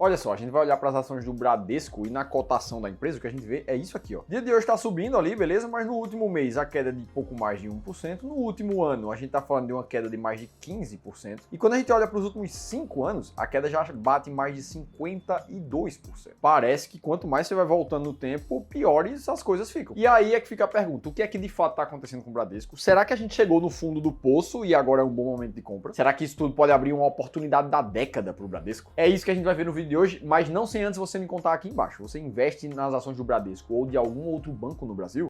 Olha só, a gente vai olhar para as ações do Bradesco e na cotação da empresa, o que a gente vê é isso aqui, ó. O dia de hoje está subindo ali, beleza? Mas no último mês a queda de pouco mais de 1%. No último ano a gente está falando de uma queda de mais de 15%. E quando a gente olha para os últimos 5 anos, a queda já bate mais de 52%. Parece que quanto mais você vai voltando no tempo, piores as coisas ficam. E aí é que fica a pergunta, o que é que de fato está acontecendo com o Bradesco? Será que a gente chegou no fundo do poço e agora é um bom momento de compra? Será que isso tudo pode abrir uma oportunidade da década para o Bradesco? É isso que a gente vai ver no vídeo de hoje, mas não sem antes você me contar aqui embaixo. Você investe nas ações do Bradesco ou de algum outro banco no Brasil?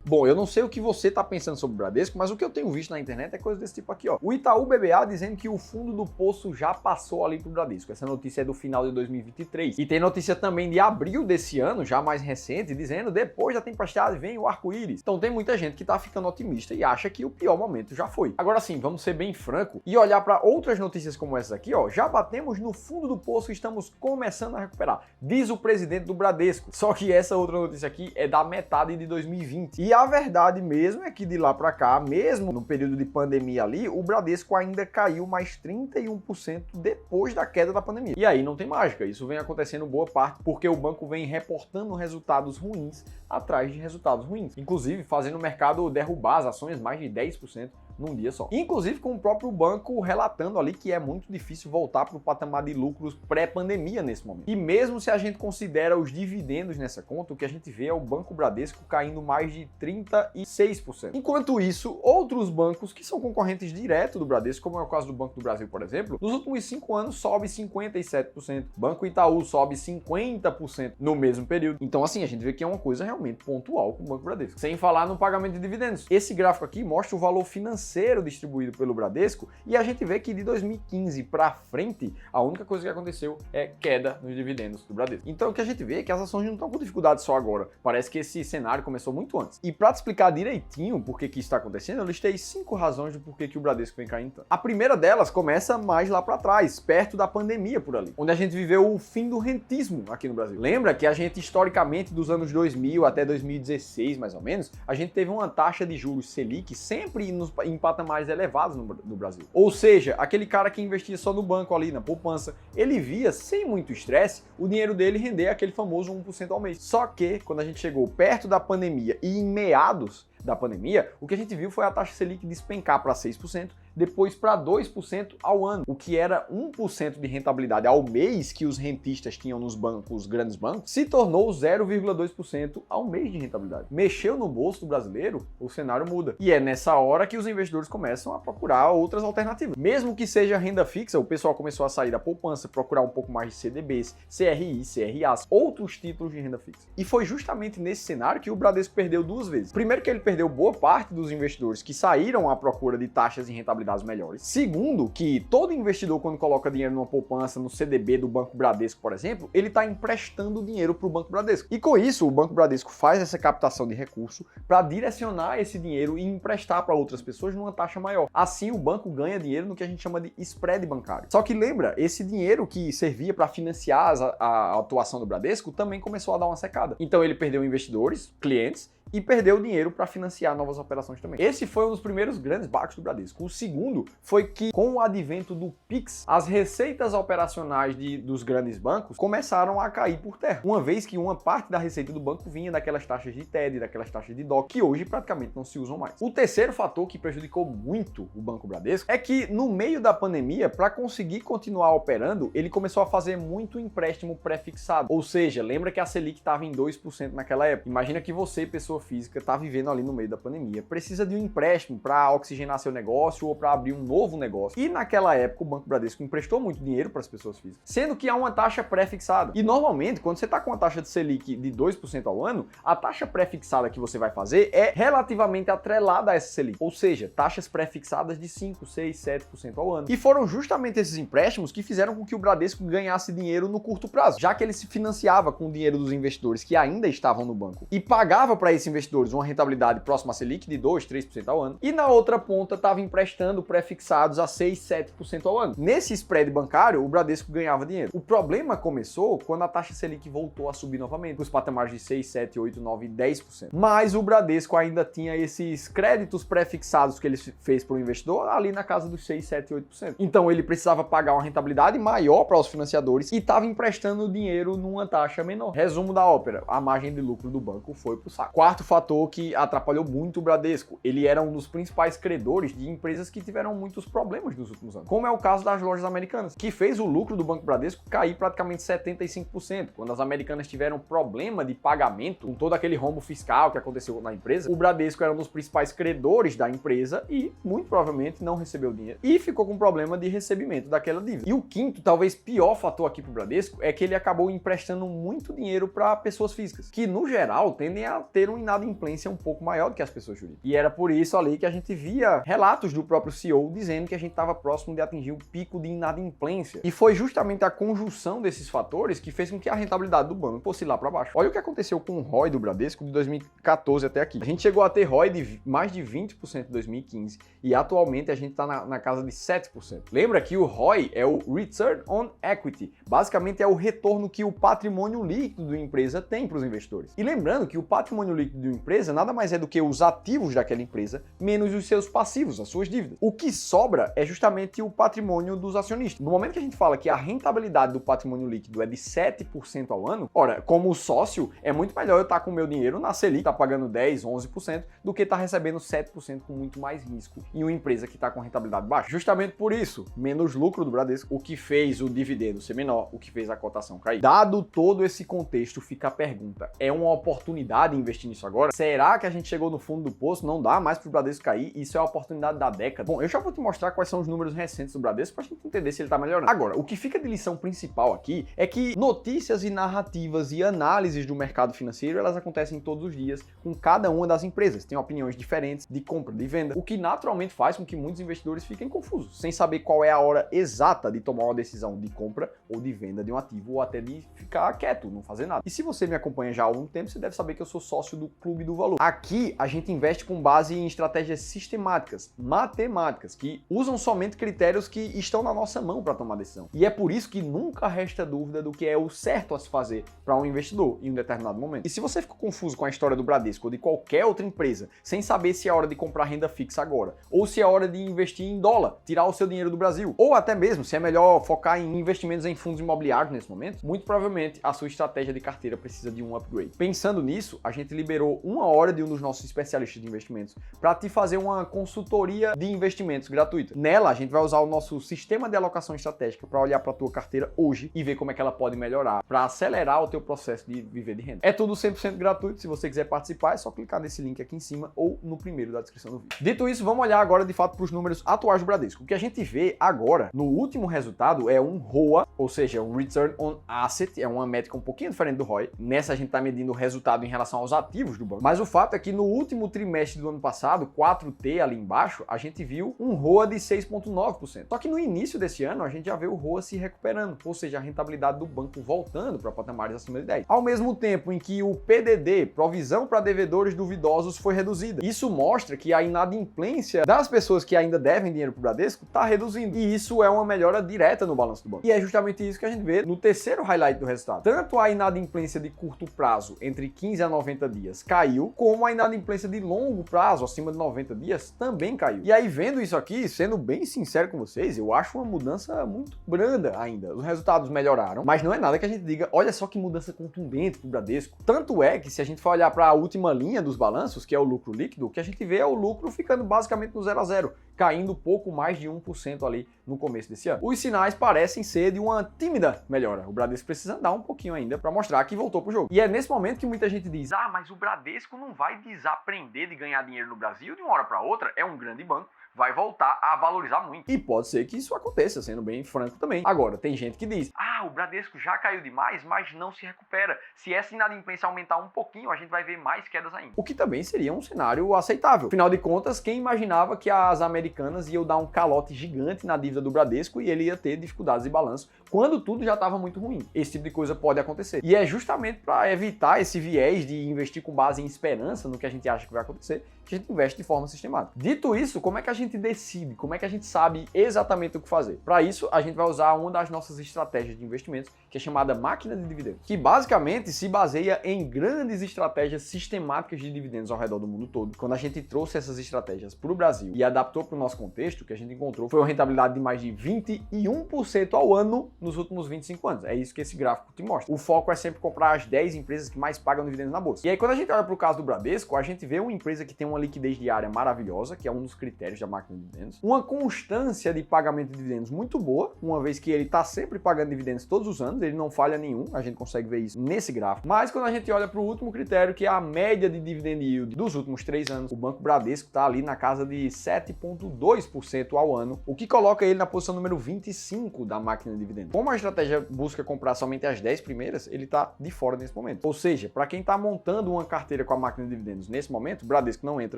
Bom, eu não sei o que você está pensando sobre o Bradesco, mas o que eu tenho visto na internet é coisa desse tipo aqui, ó. O Itaú BBA dizendo que o fundo do poço já passou ali pro Bradesco. Essa notícia é do final de 2023. E tem notícia também de abril desse ano, já mais recente, dizendo depois da tempestade vem o arco-íris. Então tem muita gente que tá ficando otimista e acha que o pior momento já foi. Agora sim, vamos ser bem franco e olhar para outras notícias como essas aqui, ó. Já batemos no fundo do poço e estamos começando a recuperar, diz o presidente do Bradesco. Só que essa outra notícia aqui é da metade de 2020. E a verdade mesmo é que de lá para cá, mesmo no período de pandemia ali, o Bradesco ainda caiu mais 31% depois da queda da pandemia. E aí não tem mágica, isso vem acontecendo boa parte porque o banco vem reportando resultados ruins atrás de resultados ruins, inclusive fazendo o mercado derrubar as ações mais de 10% num dia só. Inclusive com o próprio banco relatando ali que é muito difícil voltar para o patamar de lucros pré-pandemia nesse momento. E mesmo se a gente considera os dividendos nessa conta, o que a gente vê é o Banco Bradesco caindo mais de 36%. Enquanto isso, outros bancos que são concorrentes direto do Bradesco, como é o caso do Banco do Brasil, por exemplo, nos últimos 5 anos sobe 57%. Banco Itaú sobe 50% no mesmo período. Então assim, a gente vê que é uma coisa realmente pontual com o Banco Bradesco. Sem falar no pagamento de dividendos. Esse gráfico aqui mostra o valor financeiro distribuído pelo Bradesco e a gente vê que de 2015 para frente, a única coisa que aconteceu é queda nos dividendos do Bradesco. Então o que a gente vê é que as ações não estão com dificuldade só agora. Parece que esse cenário começou muito antes. E para te explicar direitinho por que isso está acontecendo, eu listei 5 razões do porquê que o Bradesco vem caindo tanto. A primeira delas começa mais lá para trás, perto da pandemia por ali, onde a gente viveu o fim do rentismo aqui no Brasil. Lembra que a gente historicamente dos anos 2000 até 2016 mais ou menos, a gente teve uma taxa de juros Selic sempre em patamares elevados no Brasil. Ou seja, aquele cara que investia só no banco ali, na poupança, ele via, sem muito estresse, o dinheiro dele render aquele famoso 1% ao mês. Só que, quando a gente chegou perto da pandemia e em meados da pandemia, o que a gente viu foi a taxa Selic despencar para 6%, depois para 2% ao ano, o que era 1% de rentabilidade ao mês que os rentistas tinham nos bancos, os grandes bancos, se tornou 0,2% ao mês de rentabilidade. Mexeu no bolso do brasileiro, o cenário muda. E é nessa hora que os investidores começam a procurar outras alternativas. Mesmo que seja renda fixa, o pessoal começou a sair da poupança, procurar um pouco mais de CDBs, CRI, CRAs, outros títulos de renda fixa. E foi justamente nesse cenário que o Bradesco perdeu 2 vezes. Primeiro que ele perdeu boa parte dos investidores que saíram à procura de taxas e rentabilidades melhores. Segundo, que todo investidor quando coloca dinheiro numa poupança, no CDB do Banco Bradesco, por exemplo, ele está emprestando dinheiro para o Banco Bradesco. E com isso, o Banco Bradesco faz essa captação de recurso para direcionar esse dinheiro e emprestar para outras pessoas numa taxa maior. Assim, o banco ganha dinheiro no que a gente chama de spread bancário. Só que lembra, esse dinheiro que servia para financiar a atuação do Bradesco também começou a dar uma secada. Então ele perdeu investidores, clientes, e perdeu dinheiro para financiar novas operações também. Esse foi um dos primeiros grandes baques do Bradesco. O segundo foi que, com o advento do Pix, as receitas operacionais dos grandes bancos começaram a cair por terra, uma vez que uma parte da receita do banco vinha daquelas taxas de TED, daquelas taxas de DOC, que hoje praticamente não se usam mais. O terceiro fator que prejudicou muito o Banco Bradesco é que, no meio da pandemia, para conseguir continuar operando, ele começou a fazer muito empréstimo pré-fixado. Ou seja, lembra que a Selic estava em 2% naquela época. Imagina que você, pessoa física, está vivendo ali no meio da pandemia, precisa de um empréstimo para oxigenar seu negócio ou para abrir um novo negócio. E naquela época o Banco Bradesco emprestou muito dinheiro para as pessoas físicas, sendo que há uma taxa pré-fixada. E normalmente, quando você está com uma taxa de Selic de 2% ao ano, a taxa pré-fixada que você vai fazer é relativamente atrelada a essa Selic, ou seja, taxas pré-fixadas de 5, 6, 7% ao ano. E foram justamente esses empréstimos que fizeram com que o Bradesco ganhasse dinheiro no curto prazo, já que ele se financiava com o dinheiro dos investidores que ainda estavam no banco e pagava para esse investidores uma rentabilidade próxima a Selic de 2, 3% ao ano, e na outra ponta estava emprestando pré-fixados a 6, 7% ao ano. Nesse spread bancário, o Bradesco ganhava dinheiro. O problema começou quando a taxa Selic voltou a subir novamente, os patamares de 6, 7, 8, 9 e 10%. Mas o Bradesco ainda tinha esses créditos pré-fixados que ele fez para o investidor ali na casa dos 6, 7, 8%. Então ele precisava pagar uma rentabilidade maior para os financiadores e estava emprestando dinheiro numa taxa menor. Resumo da ópera, a margem de lucro do banco foi pro saco. Quarto fator que atrapalhou muito o Bradesco, ele era um dos principais credores de empresas que tiveram muitos problemas nos últimos anos, como é o caso das lojas americanas, que fez o lucro do Banco Bradesco cair praticamente 75%. Quando as americanas tiveram problema de pagamento, com todo aquele rombo fiscal que aconteceu na empresa, o Bradesco era um dos principais credores da empresa e, muito provavelmente, não recebeu dinheiro e ficou com problema de recebimento daquela dívida. E o quinto, talvez pior fator aqui para o Bradesco, é que ele acabou emprestando muito dinheiro para pessoas físicas, que no geral tendem a ter uma inadimplência um pouco maior do que as pessoas jurídicas. E era por isso ali que a gente via relatos do próprio CEO dizendo que a gente estava próximo de atingir o pico de inadimplência. E foi justamente a conjunção desses fatores que fez com que a rentabilidade do banco fosse lá para baixo. Olha o que aconteceu com o ROI do Bradesco de 2014 até aqui. A gente chegou a ter ROI de mais de 20% em 2015 e atualmente a gente está na casa de 7%. Lembra que o ROI é o Return on Equity. Basicamente é o retorno que o patrimônio líquido da empresa tem para os investidores. E lembrando que o patrimônio líquido de uma empresa nada mais é do que os ativos daquela empresa menos os seus passivos, as suas dívidas. O que sobra é justamente o patrimônio dos acionistas. No momento que a gente fala que a rentabilidade do patrimônio líquido é de 7% ao ano, ora, como sócio, é muito melhor eu estar com o meu dinheiro na Selic, tá pagando 10, 11%, do que estar recebendo 7% com muito mais risco em uma empresa que está com rentabilidade baixa. Justamente por isso, menos lucro do Bradesco, o que fez o dividendo ser menor, o que fez a cotação cair. Dado todo esse contexto, fica a pergunta, é uma oportunidade investir nisso agora? Será que a gente chegou no fundo do poço, não dá mais para o Bradesco cair? Isso é a oportunidade da década? Bom, eu já vou te mostrar quais são os números recentes do Bradesco para a gente entender se ele está melhorando. Agora, o que fica de lição principal aqui é que notícias e narrativas e análises do mercado financeiro, elas acontecem todos os dias com cada uma das empresas. Tem opiniões diferentes de compra, de venda, o que naturalmente faz com que muitos investidores fiquem confusos, sem saber qual é a hora exata de tomar uma decisão de compra ou de venda de um ativo ou até de ficar quieto, não fazer nada. E se você me acompanha já há algum tempo, você deve saber que eu sou sócio do Clube do Valor. Aqui a gente investe com base em estratégias sistemáticas, matemáticas, que usam somente critérios que estão na nossa mão para tomar decisão. E é por isso que nunca resta dúvida do que é o certo a se fazer para um investidor em um determinado momento. E se você ficou confuso com a história do Bradesco ou de qualquer outra empresa, sem saber se é hora de comprar renda fixa agora, ou se é hora de investir em dólar, tirar o seu dinheiro do Brasil, ou até mesmo se é melhor focar em investimentos em fundos imobiliários nesse momento, muito provavelmente a sua estratégia de carteira precisa de um upgrade. Pensando nisso, a gente liberou 1 hora de um dos nossos especialistas de investimentos para te fazer uma consultoria de investimentos gratuita. Nela, a gente vai usar o nosso sistema de alocação estratégica para olhar para a tua carteira hoje e ver como é que ela pode melhorar para acelerar o teu processo de viver de renda. É tudo 100% gratuito. Se você quiser participar, é só clicar nesse link aqui em cima ou no primeiro da descrição do vídeo. Dito isso, vamos olhar agora de fato para os números atuais do Bradesco. O que a gente vê agora, no último resultado, é um ROA, ou seja, um Return on Asset, é uma métrica um pouquinho diferente do ROI. Nessa a gente está medindo o resultado em relação aos ativos do banco. Mas o fato é que no último trimestre do ano passado, 4T ali embaixo, a gente viu um ROA de 6,9%. Só que no início desse ano, a gente já vê o ROA se recuperando, ou seja, a rentabilidade do banco voltando para patamares acima de 10. Ao mesmo tempo em que o PDD, provisão para devedores duvidosos, foi reduzida. Isso mostra que a inadimplência das pessoas que ainda devem dinheiro para o Bradesco está reduzindo. E isso é uma melhora direta no balanço do banco. E é justamente isso que a gente vê no terceiro highlight do resultado. Tanto a inadimplência de curto prazo, entre 15 a 90 dias, caiu, como a inadimplência de longo prazo, acima de 90 dias, também caiu. E aí, vendo isso aqui, sendo bem sincero com vocês, eu acho uma mudança muito branda ainda. Os resultados melhoraram, mas não é nada que a gente diga, olha só que mudança contundente pro Bradesco. Tanto é que se a gente for olhar para a última linha dos balanços, que é o lucro líquido, o que a gente vê é o lucro ficando basicamente no 0 a 0, caindo pouco mais de 1% ali no começo desse ano. Os sinais parecem ser de uma tímida melhora. O Bradesco precisa andar um pouquinho ainda para mostrar que voltou pro jogo. E é nesse momento que muita gente diz, mas o Bradesco não vai desaprender de ganhar dinheiro no Brasil de uma hora para outra, é um grande banco, vai voltar a valorizar muito. E pode ser que isso aconteça, sendo bem franco também. Agora, tem gente que diz, o Bradesco já caiu demais, mas não se recupera. Se essa inadimplência aumentar um pouquinho, a gente vai ver mais quedas ainda. O que também seria um cenário aceitável. Afinal de contas, quem imaginava que as americanas iam dar um calote gigante na dívida do Bradesco e ele ia ter dificuldades de balanço quando tudo já estava muito ruim? Esse tipo de coisa pode acontecer. E é justamente para evitar esse viés de investir com base em esperança no que a gente acha que vai acontecer, que a gente investe de forma sistemática. Dito isso, como é que a gente decide? Como é que a gente sabe exatamente o que fazer? Para isso, a gente vai usar uma das nossas estratégias de investimentos, que é chamada máquina de dividendos, que basicamente se baseia em grandes estratégias sistemáticas de dividendos ao redor do mundo todo. Quando a gente trouxe essas estratégias para o Brasil e adaptou para o nosso contexto, o que a gente encontrou foi uma rentabilidade de mais de 21% ao ano nos últimos 25 anos. É isso que esse gráfico te mostra. O foco é sempre comprar as 10 empresas que mais pagam dividendos na bolsa. E aí, quando a gente olha para o caso do Bradesco, a gente vê uma empresa que tem uma liquidez diária maravilhosa, que é um dos critérios da máquina de dividendos, uma constância de pagamento de dividendos muito boa, uma vez que ele está sempre pagando dividendos todos os anos, ele não falha nenhum, a gente consegue ver isso nesse gráfico. Mas quando a gente olha para o último critério, que é a média de dividend yield dos últimos 3 anos, o Banco Bradesco está ali na casa de 7,2% ao ano, o que coloca ele na posição número 25 da máquina de dividendos. Como a estratégia busca comprar somente as 10 primeiras, ele está de fora nesse momento. Ou seja, para quem está montando uma carteira com a máquina de dividendos nesse momento, o Bradesco não entra.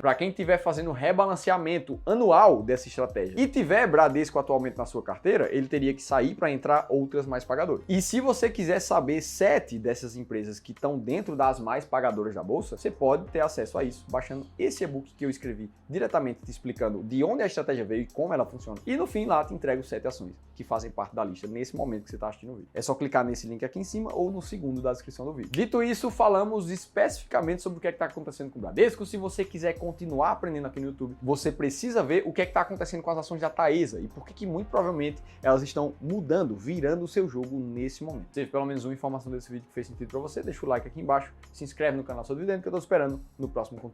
Para quem estiver fazendo rebalanceamento anual dessa estratégia e tiver Bradesco atualmente na sua carteira, ele teria que sair para entrar outras mais pagadoras. E se você quiser saber 7 dessas empresas que estão dentro das mais pagadoras da bolsa, você pode ter acesso a isso baixando esse e-book que eu escrevi diretamente te explicando de onde a estratégia veio e como ela funciona. E no fim lá te entrego 7 ações que fazem parte da lista nesse momento que você está assistindo o vídeo. É só clicar nesse link aqui em cima ou no segundo da descrição do vídeo. Dito isso, falamos especificamente sobre o que é que está acontecendo com o Bradesco. Se você quiser continuar aprendendo aqui no YouTube, você precisa ver o que é que está acontecendo com as ações da Taesa e por que muito provavelmente elas estão mudando, virando o seu jogo nesse momento. Se teve pelo menos uma informação desse vídeo que fez sentido para você, deixa o like aqui embaixo, se inscreve no canal Sou Dividendo que eu estou esperando no próximo conteúdo.